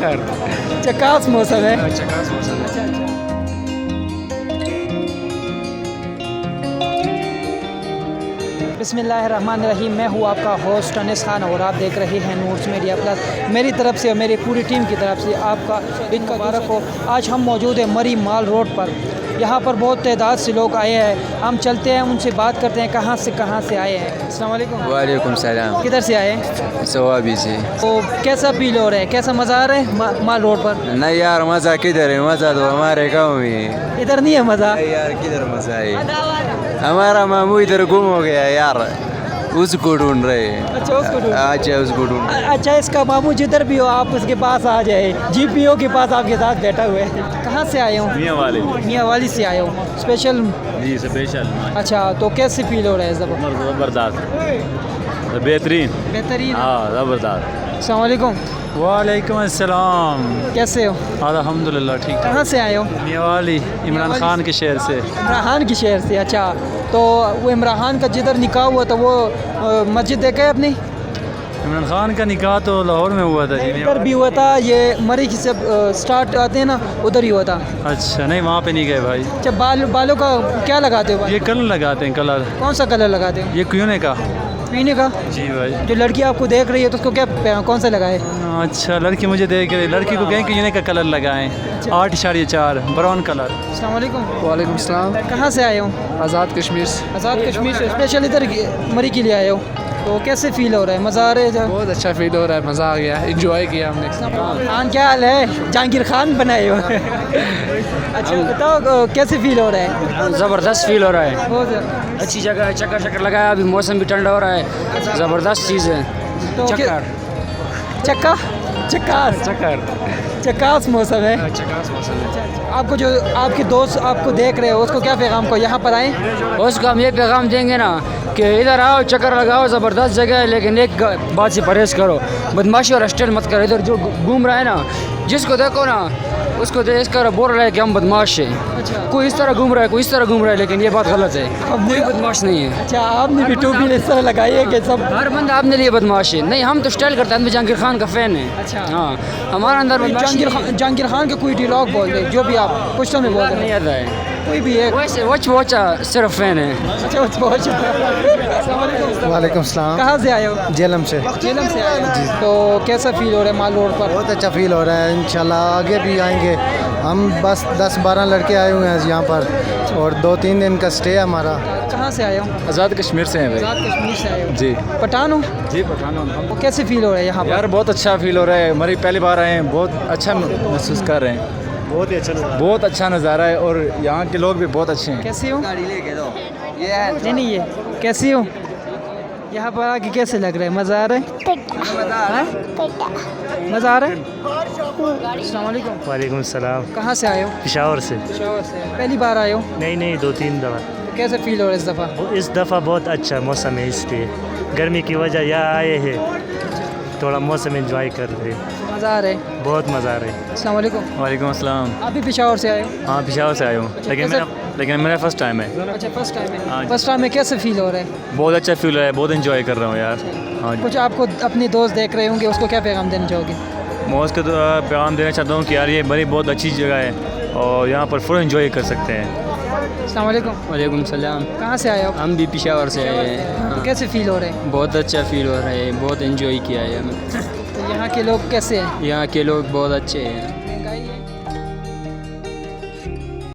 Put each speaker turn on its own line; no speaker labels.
چکر
چکاس موسم ہے.
چکاس موسم ہے.
اچھا اچھا. بسم اللہ الرحمن الرحیم. میں ہوں آپ کا ہوسٹ انس خان اور آپ دیکھ رہے ہیں نورس میڈیا پلس. میری طرف سے اور میری پوری ٹیم کی طرف سے آپ کا عید مبارک ہو. آج ہم موجود ہیں مری مال روڈ پر. یہاں پر بہت تعداد سے لوگ آئے ہیں. ہم چلتے ہیں ان سے بات کرتے ہیں کہاں سے آئے ہیں. السلام علیکم.
وعلیکم السلام.
کدھر سے آئے ہیں؟
ثوابی سے.
تو کیسا فیل ہو رہا ہے, کیسا مزہ آ رہا ہے مال روڈ پر؟
نہیں یار مزہ کدھر ہے, مزہ تو ہمارے گاؤں میں ہے.
ادھر نہیں ہے مزہ
یار کدھر مزہ ہے, ہمارا ماموں ادھر گم ہو گیا یار, اس کو ڈھونڈ رہے ہیں.
اچھا اس کو ڈھونڈ.
اچھا اس کو ڈھونڈ.
اچھا اس کا ماموں جدھر بھی ہو آپ اس کے پاس آ جائے. جی پی او کے پاس آپ کے ساتھ بیٹھا ہوئے. کہاں سے آئے ہوں؟ میاں والی سے آئے ہوں. اسپیشل.
جی اسپیشل.
اچھا تو کیسے فیل ہو رہا ہے؟
زبردست بہترین.
بہترین.
ہاں زبردست.
السلام علیکم.
وعلیکم السلام.
کیسے ہو؟
الحمدللہ ٹھیک.
کہاں سے آئے ہو؟
میاوالی عمران خان کے شہر سے.
عمران کے شہر سے. اچھا تو وہ عمران خان کا جدھر نکاح ہوا تھا وہ مسجد دیکھا ہے اپنی؟
عمران خان کا نکاح تو لاہور میں ہوا تھا.
ادھر بھی ہوا تھا. یہ مری کی سب سٹارٹ آتے ہیں نا ادھر ہی ہوا تھا.
اچھا نہیں وہاں پہ نہیں گئے بھائی.
اچھا بالوں کا کیا لگاتے ہو؟
یہ کلر لگاتے ہیں. کلر
کون سا کلر لگاتے ہو؟
یہ کیونے کا.
پینے کا.
جی بھائی.
جو لڑکی آپ کو دیکھ رہی ہے تو اس کو کیا کون سا لگائے؟
اچھا لڑکی مجھے دیکھ رہی, لڑکی کو کہیں کیونے کا کلر لگائیں. 8.4 براؤن کلر.
السلام علیکم.
وعلیکم السلام.
کہاں سے آئے ہو؟
آزاد کشمیر سے.
آزاد کشمیر سے. اسپیشل ادھر مری کے لیے آئے ہو تو کیسے فیل ہو رہا ہے؟ مزہ آ رہا ہے؟
بہت اچھا فیل ہو رہا ہے, مزہ آ گیا, انجوائے کیا ہم نے.
خان کیا حال ہے؟ جہانگیر خان بنائے ہو. اچھا بتاؤ کیسے فیل ہو رہا ہے؟
زبردست فیل ہو رہا ہے.
بہت
اچھی جگہ ہے, چکر لگایا, ابھی موسم بھی ٹھنڈا ہو رہا ہے, زبردست چیز ہے.
تو چکاس موسم ہے.
چکاس موسم ہے.
آپ کو جو آپ کے دوست آپ کو دیکھ رہے ہو اس کو کیا پیغام کو یہاں پر آئیں؟
اس کو ہم یہ پیغام دیں گے نا کہ ادھر آؤ, چکر لگاؤ, زبردست جگہ ہے, لیکن ایک بات سے پرہیز کرو, بدماشی اور اسٹیل مت کرو. ادھر جو گھوم رہا ہے نا, جس کو دیکھو نا اس کو دیکھ کر بول رہا ہے کہ ہم بدماش ہیں. کوئی اس طرح گھوم رہا ہے, کوئی اس طرح گھوم رہا ہے, لیکن یہ بات غلط ہے. کوئی بدماش نہیں ہے.
اچھا آپ نے بھی ٹوپی اس طرح لگائی ہے کہ سب
ہر بندہ اپنے لیے بدماش ہے. نہیں ہم تو اسٹائل کرتے ہیں, ہم جہانگیر خان کا فین ہیں.
اچھا
ہاں ہمارا اندر
جہانگیر خان کے کوئی ڈیلاگ بول دے جو بھی آپ پشتوں میں بول
نہیں
دیں,
آتا ہے.
کوئی بھی ہے.
ویسے وچ صرف فین ہے.
اچھا السلام علیکم.
وعلیکم السلام.
کہاں سے آئے ہو؟
جیلم سے.
جیلم سے آئے ہو. تو کیسا فیل ہو رہا ہے مال روڈ پر؟
بہت اچھا فیل ہو رہا ہے. انشاءاللہ آگے بھی آئیں گے. ہم بس 10-12 لڑکے آئے ہوئے ہیں یہاں پر اور 2-3 دن کا اسٹے ہے ہمارا.
کہاں سے آئے ہو؟
آزاد کشمیر سے ہیں بھائی.
آزاد کشمیر سے آئے ہو.
جی
پٹھان ہو؟
جی پٹھان ہوں.
تو کیسے فیل ہو رہا ہے یہاں پر؟
یار بہت اچھا فیل ہو رہا ہے. مری پہلی بار آئے ہیں, بہت اچھا محسوس کر رہے ہیں. بہت اچھا نظارہ ہے اور یہاں کے لوگ بھی بہت اچھے ہیں.
کیسی ہو؟ نہیں یہ کیسی ہو؟ یہاں پر آ کے کیسے لگ رہا ہے؟ مزہ آ رہا ہے؟ مزہ آ رہا ہے؟ السلام علیکم.
وعلیکم السلام.
کہاں سے آئے ہو؟
پشاور سے.
پشاور سے. پہلی بار آئے ہو؟
نہیں 2-3 دفعہ.
کیسے فیل ہو رہا ہے اس دفعہ؟
اس دفعہ بہت اچھا موسم ہے, اس لیے گرمی کی وجہ یہاں آئے ہیں, تھوڑا موسم انجوائے کر رہے ہیں.
مزہ آ رہا ہے؟
بہت مزہ آ رہا ہے.
السلام علیکم.
وعلیکم السلام.
آپ بھی پشاور سے آئے ہو؟
ہاں پشاور سے آئے ہوں, لیکن میرا فرسٹ ٹائم ہے.
اچھا فرسٹ ٹائم ہے.
ہاں جی.
فرسٹ ٹائم میں کیسے فیل ہو رہا ہے؟
بہت اچھا فیل ہو رہا ہے, بہت انجوائے کر رہا ہوں یار. ہاں جی.
کچھ آپ کو اپنے دوست دیکھ رہے ہوں گے, اس کو کیا پیغام دینا چاہو گے؟
میں اس کو تو پیغام دینا چاہتا ہوں کہ یار یہ بڑی بہت اچھی جگہ ہے اور یہاں پر فل انجوائے کر سکتے ہیں.
السلام علیکم.
وعلیکم السلام.
کہاں سے آئے ہو؟
ہم بھی پشاور سے آئے ہیں.
تو کیسے فیل ہو رہے ہیں؟
بہت اچھا فیل ہو رہا ہے, بہت انجوائے کیا ہے ہمیں.
تو یہاں کے لوگ کیسے ہیں؟
یہاں کے لوگ بہت اچھے ہیں.